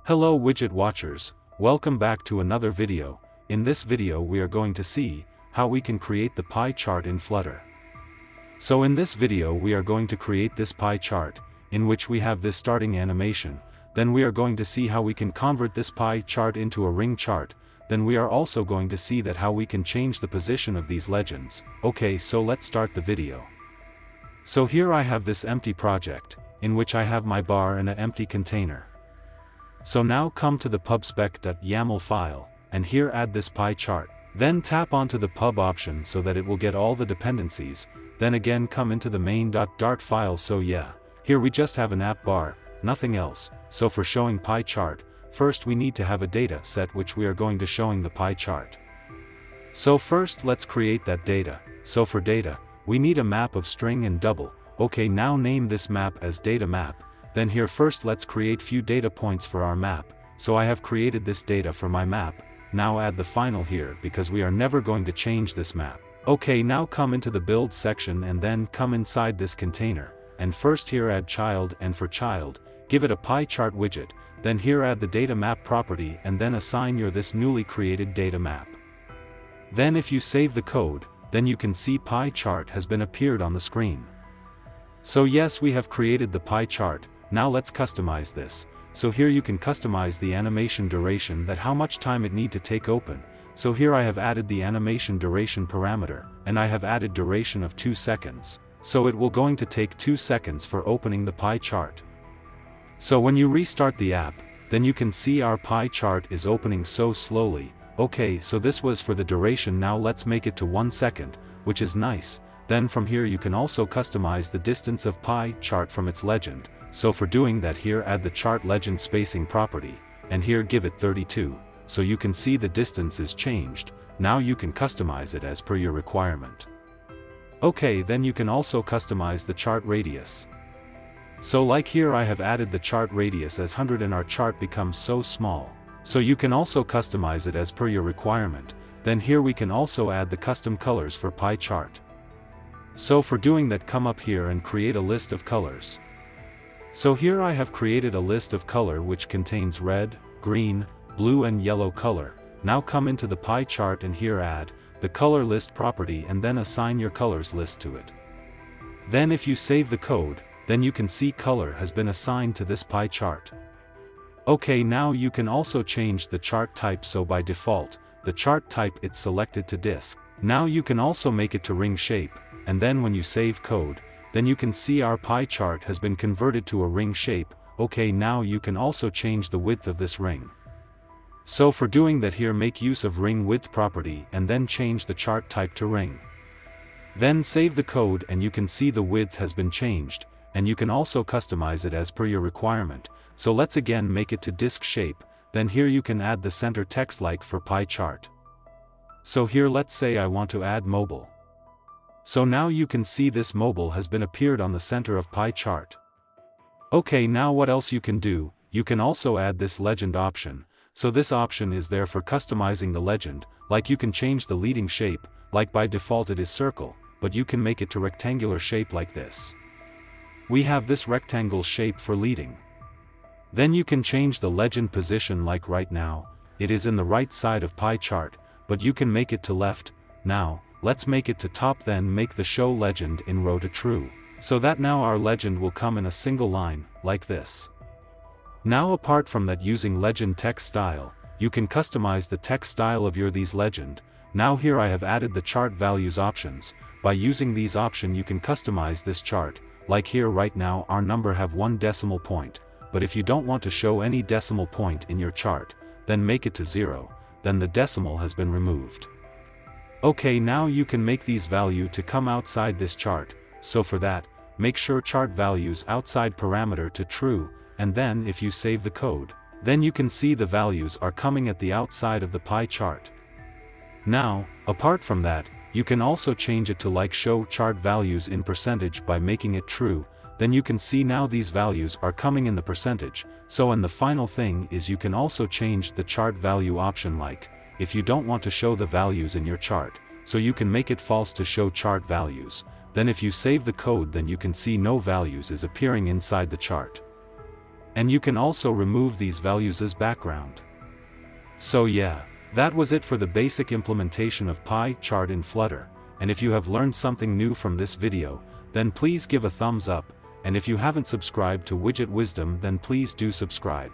Hello widget watchers, welcome back to another video. In this video we are going to see how we can create the pie chart in Flutter. So in this video we are going to create this pie chart, in which we have this starting animation, then we are going to see how we can convert this pie chart into a ring chart, then we are also going to see that how we can change the position of these legends. Okay, so let's start the video. So here I have this empty project, in which I have my bar and an empty container. So now come to the pubspec.yaml file, and here add this pie chart. Then tap onto the pub option so that it will get all the dependencies, then again come into the main.dart file. So yeah, here we just have an app bar, nothing else. So for showing pie chart, first we need to have a data set which we are going to showing the pie chart. So first let's create that data. So for data, we need a map of string and double. Okay, now name this map as data map. Then here first let's create few data points for our map. So I have created this data for my map. Now add the final here because we are never going to change this map. Okay, now come into the build section and then come inside this container. And first here add child, and for child, give it a pie chart widget. Then here add the data map property and then assign your this newly created data map. Then if you save the code, then you can see pie chart has been appeared on the screen. So yes, we have created the pie chart. Now let's customize this. So here you can customize the animation duration, that how much time it need to take open. So here I have added the animation duration parameter, and I have added duration of 2 seconds. So it will going to take 2 seconds for opening the pie chart. So when you restart the app, then you can see our pie chart is opening so slowly. Okay, so this was for the duration. Now let's make it to 1 second, which is nice. Then from here you can also customize the distance of pie chart from its legend. So for doing that, here add the chart legend spacing property, and here give it 32, so you can see the distance is changed. Now you can customize it as per your requirement. Okay, then you can also customize the chart radius. So like here I have added the chart radius as 100 and our chart becomes so small. So you can also customize it as per your requirement. Then here we can also add the custom colors for pie chart. So for doing that, come up here and create a list of colors. So here I have created a list of color which contains red, green, blue and yellow color. Now come into the pie chart and here add the color list property and then assign your colors list to it. Then if you save the code, then you can see color has been assigned to this pie chart. Okay, now you can also change the chart type. So by default, the chart type it's selected to disk. Now you can also make it to ring shape, and then when you save code, then you can see our pie chart has been converted to a ring shape. Okay, now you can also change the width of this ring. So for doing that, here make use of ring width property and then change the chart type to ring. Then save the code and you can see the width has been changed, and you can also customize it as per your requirement. So let's again make it to disk shape, then here you can add the center text like for pie chart. So here let's say I want to add mobile. So now you can see this mobile has been appeared on the center of pie chart. Okay, now what else you can do, you can also add this legend option. So this option is there for customizing the legend, like you can change the leading shape, like by default it is circle, but you can make it to rectangular shape like this. We have this rectangle shape for leading. Then you can change the legend position, like right now, it is in the right side of pie chart, but you can make it to left. Now, let's make it to top, then make the show legend in row to true, so that now our legend will come in a single line, like this. Now apart from that, using legend text style, you can customize the text style of your these legend. Now here I have added the chart values options. By using these option you can customize this chart, like here right now our number have 1 decimal point, but if you don't want to show any decimal point in your chart, then make it to 0, then the decimal has been removed. Okay, now you can make these value to come outside this chart. So for that, make sure chart values outside parameter to true, and then if you save the code, then you can see the values are coming at the outside of the pie chart. Now, apart from that, you can also change it to like show chart values in percentage by making it true, then you can see now these values are coming in the percentage. So and the final thing is you can also change the chart value option, like if you don't want to show the values in your chart, so you can make it false to show chart values. Then if you save the code, then you can see no values is appearing inside the chart. And you can also remove these values as background. So yeah, that was it for the basic implementation of pie chart in Flutter, and if you have learned something new from this video, then please give a thumbs up, and if you haven't subscribed to Widget Wisdom then please do subscribe.